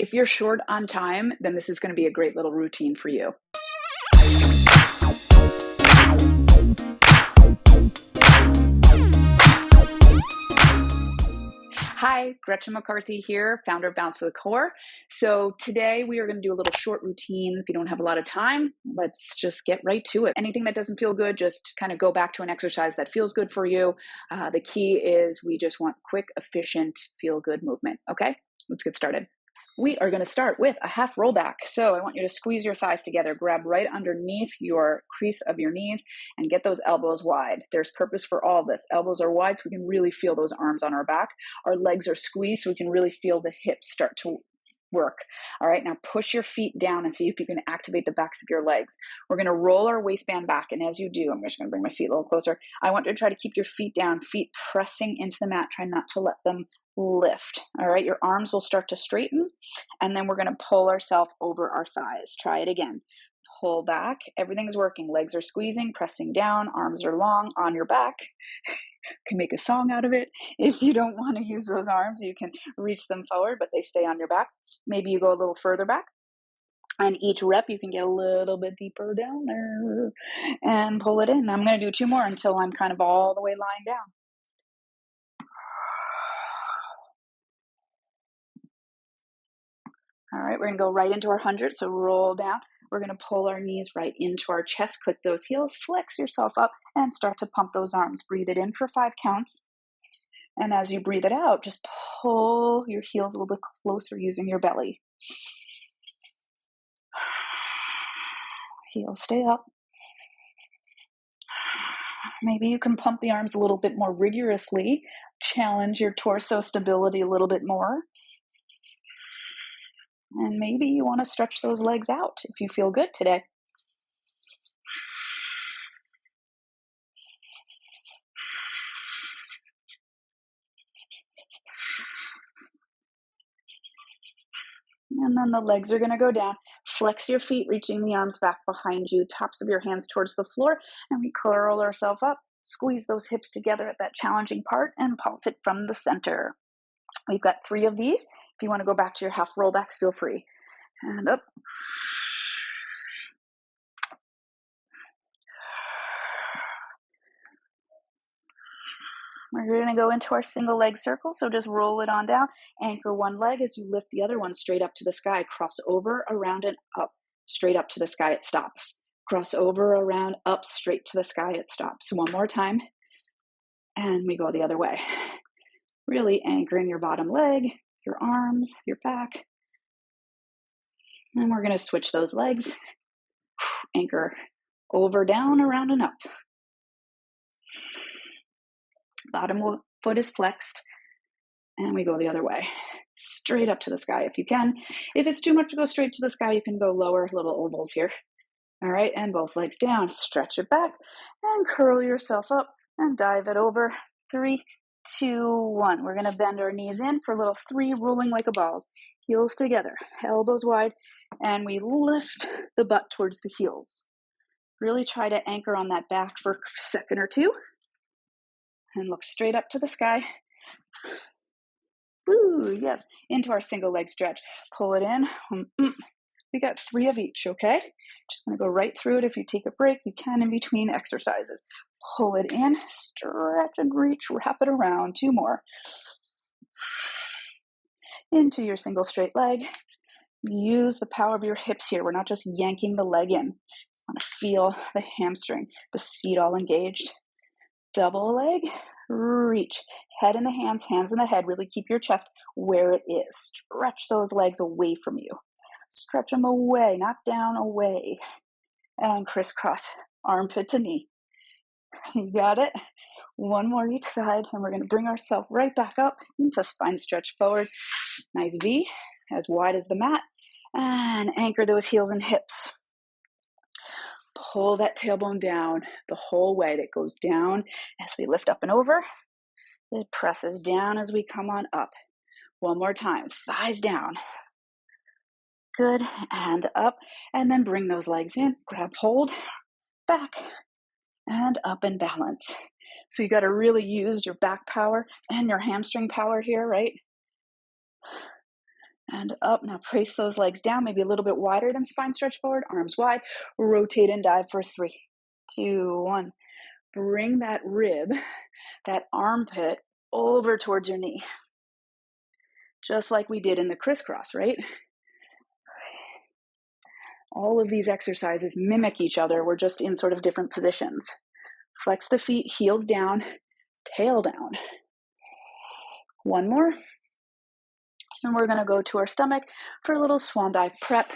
If you're short on time, then this is going to be a great little routine for you. Hi, Gretchen McCarthy here, founder of Bounce to the Core. So today we are going to do a little short routine. If you don't have a lot of time, let's just get right to it. Anything that doesn't feel good, just kind of go back to an exercise that feels good for you. The key is we just want quick, efficient, feel good movement. Okay, let's get started. We are going to start with a half rollback. So I want you to squeeze your thighs together, grab right underneath your crease of your knees and get those elbows wide. There's purpose for all this. Elbows are wide so we can really feel those arms on our back. Our legs are squeezed so we can really feel the hips start to work. All right, now push your feet down and see if you can activate the backs of your legs. We're going to roll our waistband back, and as you do, I'm just going to bring my feet a little closer. I want you to try to keep your feet down, feet pressing into the mat. Try not to let them lift. All right, your arms will start to straighten, and then we're going to pull ourselves over our thighs. Try it again. Pull back. Everything's working. Legs are squeezing, pressing down, arms are long on your back. You can make a song out of it. If you don't want to use those arms, you can reach them forward, but they stay on your back. Maybe you go a little further back. And each rep, you can get a little bit deeper down there and pull it in. I'm going to do 2 more until I'm kind of all the way lying down. All right, we're going to go right into our 100. So roll down. We're going to pull our knees right into our chest, click those heels, flex yourself up, and start to pump those arms. Breathe it in for 5 counts. And as you breathe it out, just pull your heels a little bit closer using your belly. Heels stay up. Maybe you can pump the arms a little bit more rigorously. Challenge your torso stability a little bit more. And maybe you want to stretch those legs out if you feel good today. And then the legs are going to go down. Flex your feet, reaching the arms back behind you, tops of your hands towards the floor, and we curl ourselves up. Squeeze those hips together at that challenging part and pulse it from the center. We've got 3 of these. If you want to go back to your half rollbacks, feel free. And up. We're going to go into our single leg circle, so just roll it on down. Anchor one leg as you lift the other one straight up to the sky. Cross over, around, and up. Straight up to the sky, it stops. Cross over, around, up, straight to the sky, it stops. One more time, and we go the other way. Really anchoring your bottom leg, your arms, your back. And we're going to switch those legs. Anchor over, down, around, and up. Bottom foot is flexed, and we go the other way. Straight up to the sky if you can. If it's too much to go straight to the sky, you can go lower, little ovals here. All right, and both legs down. Stretch it back and curl yourself up and dive it over. 3, 2, 1. We're going to bend our knees in for a little 3, rolling like a balls. Heels together, elbows wide, and we lift the butt towards the heels. Really try to anchor on that back for a second or 2. And look straight up to the sky. Woo, yes, into our single leg stretch. Pull it in. We got 3 of each, okay? Just gonna go right through it. If you take a break, you can in between exercises. Pull it in, stretch and reach, wrap it around. 2 more. Into your single straight leg. Use the power of your hips here. We're not just yanking the leg in. I want to feel the hamstring, the seat all engaged. Double leg, reach. Head in the hands in the head. Really keep your chest where it is. Stretch those legs away from you. Stretch them away, not down, away. And crisscross, armpit to knee. You got it? 1 more each side, and we're going to bring ourselves right back up into spine stretch forward. Nice V, as wide as the mat. And anchor those heels and hips. Pull that tailbone down the whole way. That goes down as we lift up and over. It presses down as we come on up. 1 more time. Thighs down. Good. And up. And then bring those legs in. Grab hold. Back. And up and balance. So you got to really use your back power and your hamstring power here, right? and up. Now brace those legs down, maybe a little bit wider than spine stretch forward, arms wide, rotate and dive for 3, 2, 1. Bring that rib, that armpit over towards your knee, just like we did in the crisscross, right? All of these exercises mimic each other. We're just in sort of different positions. Flex the feet, heels down, tail down. One more. And we're going to go to our stomach for a little swan dive prep.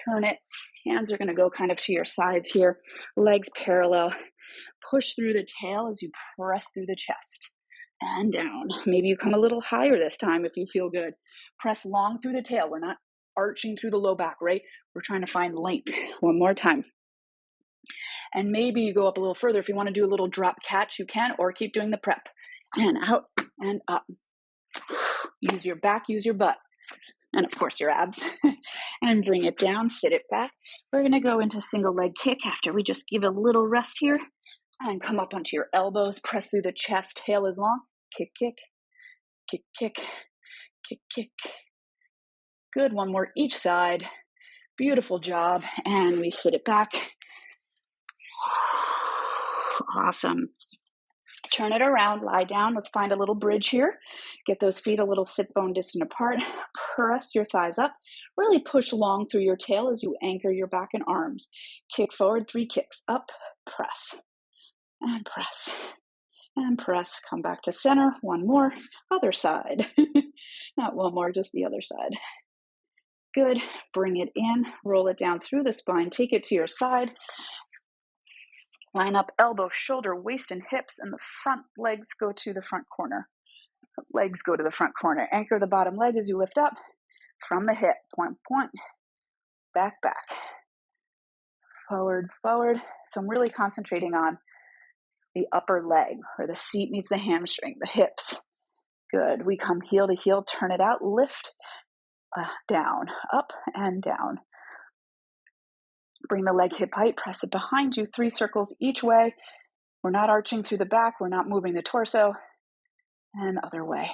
Turn it. Hands are going to go kind of to your sides here. Legs parallel. Push through the tail as you press through the chest. And down. Maybe you come a little higher this time if you feel good. Press long through the tail. We're not arching through the low back, right? We're trying to find length. One more time. And maybe you go up a little further. If you want to do a little drop catch, you can, or keep doing the prep. And out and up. Use your back, use your butt, and of course your abs. And bring it down, sit it back. We're going to go into single leg kick after we just give a little rest here. And come up onto your elbows, press through the chest, tail is long. Kick, kick, kick, kick, kick, kick. Good, one more each side. Beautiful job. And we sit it back. Awesome. Turn it around, lie down. Let's find a little bridge here. Get those feet a little sit bone distant apart. Press your thighs up. Really push long through your tail as you anchor your back and arms. Kick forward, 3 kicks. Up, press, and press, and press. Come back to center. One more. Other side. Not one more, just the other side. Good. Bring it in. Roll it down through the spine. Take it to your side. Line up elbow, shoulder, waist, and hips, and the front legs go to the front corner. Legs go to the front corner. Anchor the bottom leg as you lift up from the hip. Point, point, back, back. Forward, forward. So I'm really concentrating on the upper leg, where the seat meets the hamstring, the hips. Good. We come heel to heel, turn it out, lift, down, up, and down. Bring the leg hip height, press it behind you, 3 circles each way. We're not arching through the back. We're not moving the torso. And other way.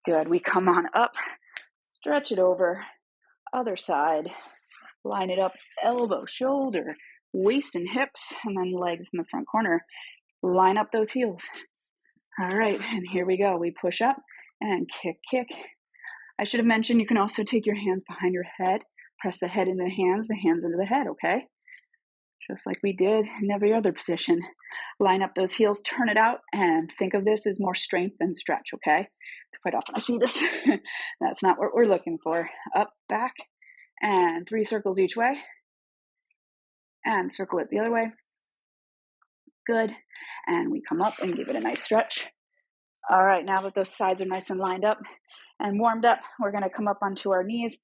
Good. We come on up, stretch it over, other side. Line it up, elbow, shoulder, waist and hips, and then legs in the front corner. Line up those heels. All right, and here we go. We push up and kick, kick. I should have mentioned you can also take your hands behind your head. Press the head into the hands into the head, okay? Just like we did in every other position. Line up those heels, turn it out, and think of this as more strength than stretch, okay? Quite often I see this. That's not what we're looking for. Up, back, and 3 circles each way. And circle it the other way. Good. And we come up and give it a nice stretch. All right, now that those sides are nice and lined up and warmed up, we're going to come up onto our knees.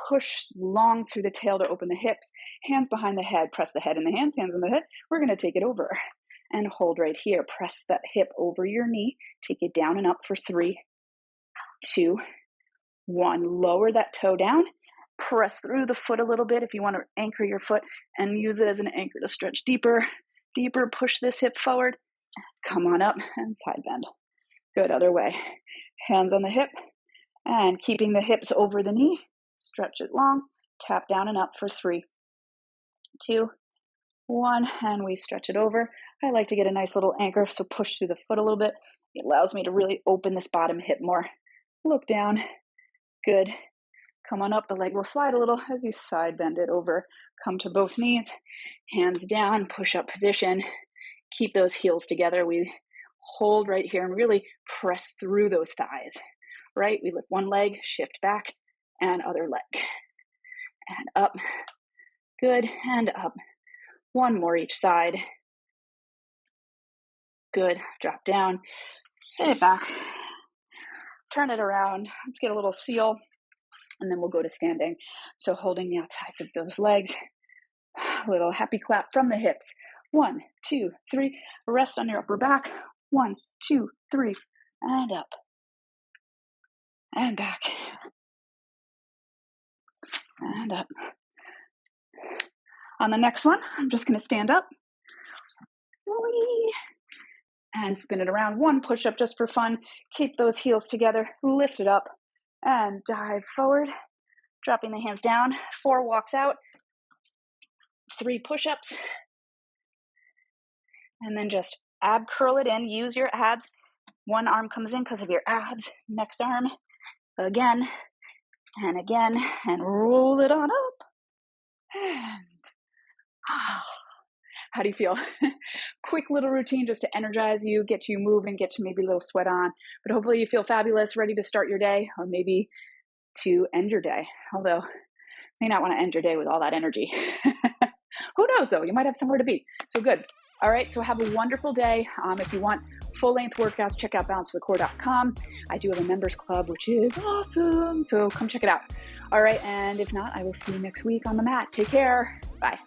Push long through the tail to open the hips. Hands behind the head. Press the head in the hands in the head. We're going to take it over and hold right here. Press that hip over your knee. Take it down and up for 3, 2, 1. Lower that toe down. Press through the foot a little bit if you want to anchor your foot and use it as an anchor to stretch deeper. Deeper. Push this hip forward. Come on up and side bend. Good. Other way. Hands on the hip and keeping the hips over the knee. Stretch it long, tap down and up for 3, 2, 1, and we stretch it over. I like to get a nice little anchor, so push through the foot a little bit. It allows me to really open this bottom hip more. Look down. Good. Come on up. The leg will slide a little as you side bend it over. Come to both knees. Hands down. Push up position. Keep those heels together. We hold right here and really press through those thighs. Right? We lift one leg, shift back, and other leg. And up. Good. And up. One more each side. Good. Drop down. Sit it back. Turn it around. Let's get a little seal. And then we'll go to standing. So holding the outsides of those legs. A little happy clap from the hips. 1, 2, 3. Rest on your upper back. 1, 2, 3. And up. And back. And up. On the next one, I'm just going to stand up. Whee! And spin it around. 1 push-up just for fun. Keep those heels together. Lift it up. and dive forward, dropping the hands down, 4 walks out, 3 push-ups, and then just ab curl it in. Use your abs. One arm comes in because of your abs. Next arm, again and again, and roll it on up. And how do you feel? Quick little routine just to energize you, get you moving, get you maybe a little sweat on. But hopefully you feel fabulous, ready to start your day, or maybe to end your day. Although you may not want to end your day with all that energy. Who knows though? You might have somewhere to be. So good. All right. So have a wonderful day. If you want full-length workouts, check out balanceforthecore.com. I do have a members club, which is awesome. So come check it out. All right. And if not, I will see you next week on the mat. Take care. Bye.